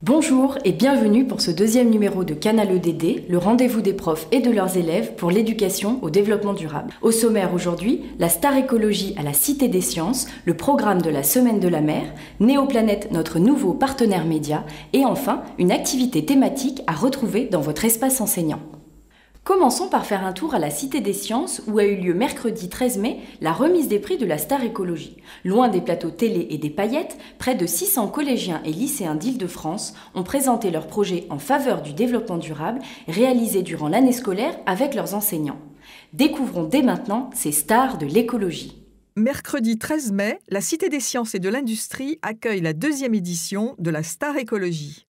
Bonjour et bienvenue pour ce deuxième numéro de Canal EDD, le rendez-vous des profs et de leurs élèves pour l'éducation au développement durable. Au sommaire aujourd'hui, la Star Écologie à la Cité des Sciences, le programme de la Semaine de la Mer, Néoplanète, notre nouveau partenaire média, et enfin une activité thématique à retrouver dans votre espace enseignant. Commençons par faire un tour à la Cité des Sciences où a eu lieu mercredi 13 mai la remise des prix de la Star Écologie. Loin des plateaux télé et des paillettes, près de 600 collégiens et lycéens d'Île-de-France ont présenté leurs projets en faveur du développement durable réalisés durant l'année scolaire avec leurs enseignants. Découvrons dès maintenant ces stars de l'écologie. Mercredi 13 mai, la Cité des Sciences et de l'Industrie accueille la deuxième édition de la Star Écologie.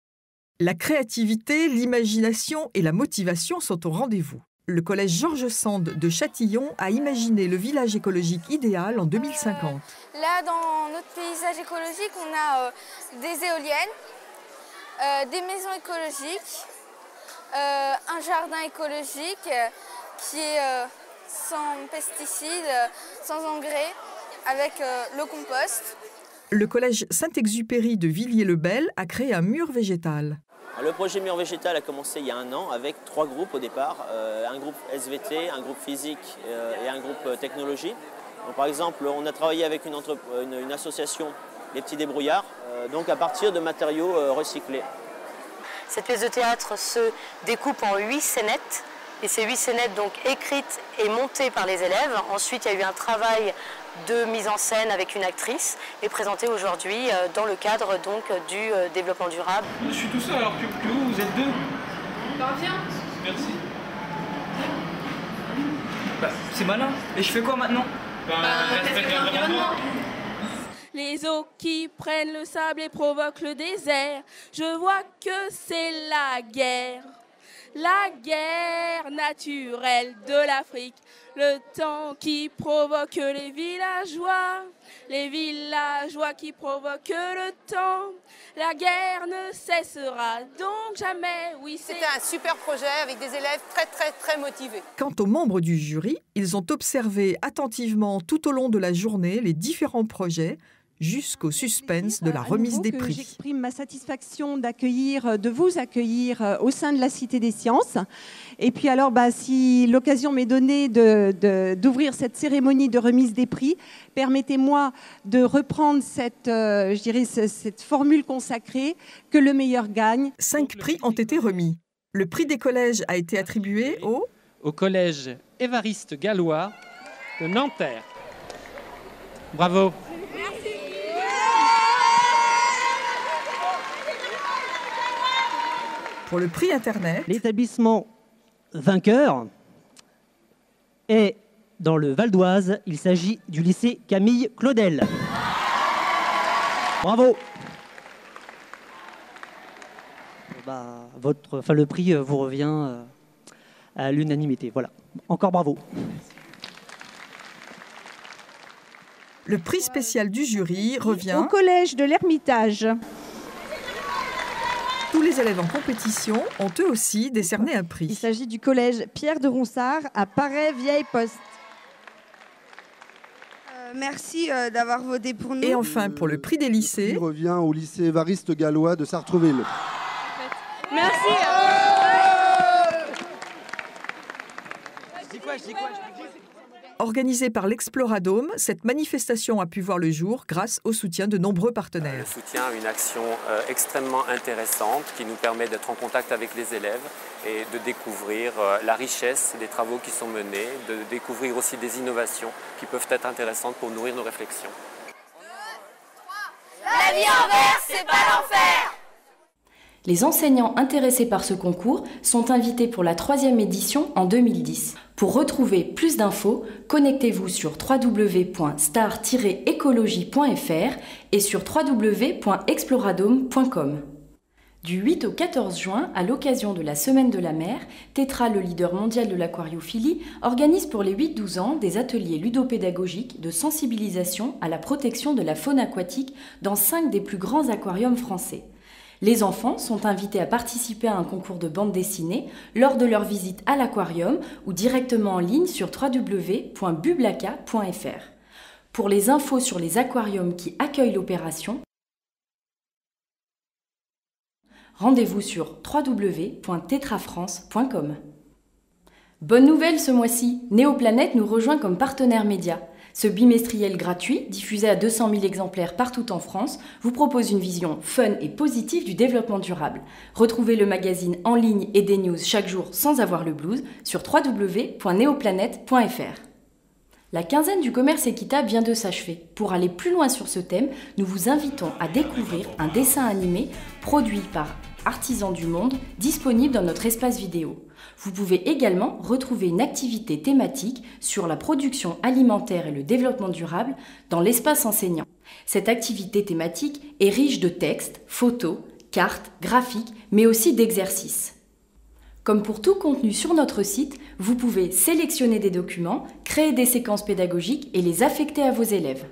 La créativité, l'imagination et la motivation sont au rendez-vous. Le collège Georges Sand de Châtillon a imaginé le village écologique idéal en 2050. Là, dans notre paysage écologique, on a des éoliennes, des maisons écologiques, un jardin écologique qui est sans pesticides, sans engrais, avec le compost. Le collège Saint-Exupéry de Villiers-le-Bel a créé un mur végétal. Le projet Mur Végétal a commencé il y a un an avec 3 groupes au départ, un groupe SVT, un groupe physique et un groupe technologie. Donc, par exemple, on a travaillé avec une association, les Petits Débrouillards, donc à partir de matériaux recyclés. Cette pièce de théâtre se découpe en 8 scénettes. Et ces 8 scénettes donc écrites et montées par les élèves. Ensuite, il y a eu un travail de mise en scène avec une actrice et présenté aujourd'hui dans le cadre donc du développement durable. Je suis tout seul alors que vous êtes deux. Ben viens. Merci. C'est malin. Et je fais quoi maintenant? Respecte l'environnement. Les eaux qui prennent le sable et provoquent le désert. Je vois que c'est la guerre. La guerre naturelle de l'Afrique, le temps qui provoque les villageois qui provoquent le temps. La guerre ne cessera donc jamais, oui c'est... C'était un super projet avec des élèves très motivés. Quant aux membres du jury, ils ont observé attentivement tout au long de la journée les différents projets, jusqu'au suspense de la remise des prix. J'exprime ma satisfaction de vous accueillir au sein de la Cité des Sciences. Et puis alors, si l'occasion m'est donnée d'ouvrir cette cérémonie de remise des prix, permettez-moi de reprendre cette formule consacrée que le meilleur gagne. 5 prix ont été remis. Le prix des collèges a été attribué au collège Évariste Gallois de Nanterre. Bravo. Pour le prix Internet, l'établissement vainqueur est dans le Val d'Oise. Il s'agit du lycée Camille Claudel. Bravo. Le prix vous revient à l'unanimité. Voilà. Encore bravo. Le prix spécial du jury revient au collège de l'Ermitage. Tous les élèves en compétition ont eux aussi décerné un prix. Il s'agit du collège Pierre de Ronsard à Paray-Vieille-Poste. Merci d'avoir voté pour nous. Et enfin, pour le prix des lycées, il revient au lycée Évariste Gallois de Sartreville. Merci. Organisée par l'Exploradome, cette manifestation a pu voir le jour grâce au soutien de nombreux partenaires. Le soutien à une action extrêmement intéressante qui nous permet d'être en contact avec les élèves et de découvrir la richesse des travaux qui sont menés, de découvrir aussi des innovations qui peuvent être intéressantes pour nourrir nos réflexions. La vie en vert, c'est pas l'enfer! Les enseignants intéressés par ce concours sont invités pour la 3e édition en 2010. Pour retrouver plus d'infos, connectez-vous sur www.star-écologie.fr et sur www.exploradome.com. Du 8 au 14 juin, à l'occasion de la Semaine de la Mer, Tetra, le leader mondial de l'aquariophilie, organise pour les 8-12 ans des ateliers ludopédagogiques de sensibilisation à la protection de la faune aquatique dans 5 des plus grands aquariums français. Les enfants sont invités à participer à un concours de bande dessinée lors de leur visite à l'aquarium ou directement en ligne sur www.bublaca.fr. Pour les infos sur les aquariums qui accueillent l'opération, Rendez-vous sur www.tetrafrance.com. Bonne nouvelle ce mois-ci, Néoplanète nous rejoint comme partenaire média. Ce bimestriel gratuit, diffusé à 200 000 exemplaires partout en France, vous propose une vision fun et positive du développement durable. Retrouvez le magazine en ligne et des news chaque jour sans avoir le blues sur www.neoplanète.fr. La quinzaine du commerce équitable vient de s'achever. Pour aller plus loin sur ce thème, nous vous invitons à découvrir un dessin animé produit par Artisans du Monde, disponible dans notre espace vidéo. Vous pouvez également retrouver une activité thématique sur la production alimentaire et le développement durable dans l'espace enseignant. Cette activité thématique est riche de textes, photos, cartes, graphiques, mais aussi d'exercices. Comme pour tout contenu sur notre site, vous pouvez sélectionner des documents, créer des séquences pédagogiques et les affecter à vos élèves.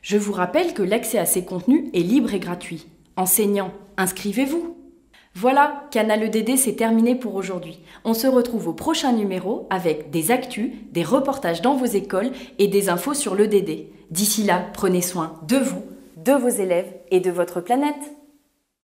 Je vous rappelle que l'accès à ces contenus est libre et gratuit. Enseignants, inscrivez-vous! Voilà, Canal EDD, c'est terminé pour aujourd'hui. On se retrouve au prochain numéro avec des actus, des reportages dans vos écoles et des infos sur l'EDD. D'ici là, prenez soin de vous, de vos élèves et de votre planète.